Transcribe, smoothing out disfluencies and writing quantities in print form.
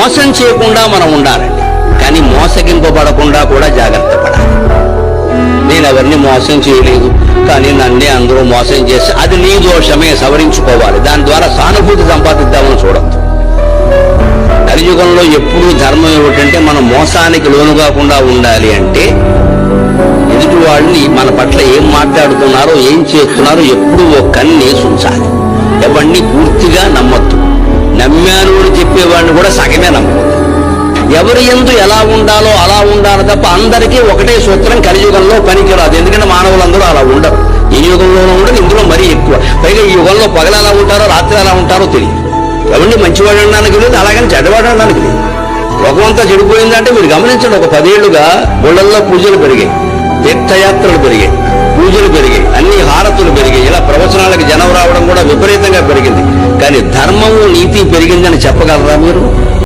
మోసం చేయకుండా మనం ఉండాలండి, కానీ మోసగింపబడకుండా కూడా జాగ్రత్త పడాలి. నేను ఎవరిని మోసం చేయలేదు, కానీ నన్నే అందరూ మోసం చేసి, అది నీ దోషమే, సవరించుకోవాలి. దాని ద్వారా సానుభూతి సంపాదిద్దామని చూడద్దు. కలియుగంలో ఎప్పుడూ ధర్మం ఏమిటంటే మనం మోసానికి లోను కాకుండా ఉండాలి అంటే ఎదుటి వాళ్ళని మన పట్ల ఏం మాట్లాడుతున్నారో ఏం చేస్తున్నారో ఎప్పుడూ ఓ కన్నేసి ఉంచాలి. ఎవరిని పూర్తిగా నమ్మొద్దు. నమ్మాను అని చెప్పేవాడిని కూడా సగమే నమ్మకూడదు. ఎవరి యందు ఎలా ఉండాలో అలా ఉండాలి తప్ప అందరికీ ఒకటే సూత్రం కలియుగంలో పనికిరాదు. ఎందుకంటే మానవులందరూ అలా ఉండరు. ఈ యుగంలోనూ ఉండదు, ఇందులో మరీ ఎక్కువ. పైగా ఈ యుగంలో పగలు ఎలా ఉంటారో రాత్రి ఎలా ఉంటారో తెలియదు. ఎవరిని మంచివాడు అనడానికి లేదు, అలాగని చెడ్డవాడు అనడానికి లేదు. లోకమంతా చెడిపోయిందంటే మీరు గమనించండి. ఒక 10 ఏళ్లుగా గుళ్ళల్లో పూజలు పెరిగాయి, తీర్థయాత్రలు పెరిగాయి, పూజలు పెరిగాయి, అన్ని హారతులు పెరిగాయి. ఇలా ప్రవచనాలకు జనం రావడం కూడా విపరీతంగా పెరిగింది. కానీ ధర్మము నీతి పెరిగిందని చెప్పగలరా మీరు?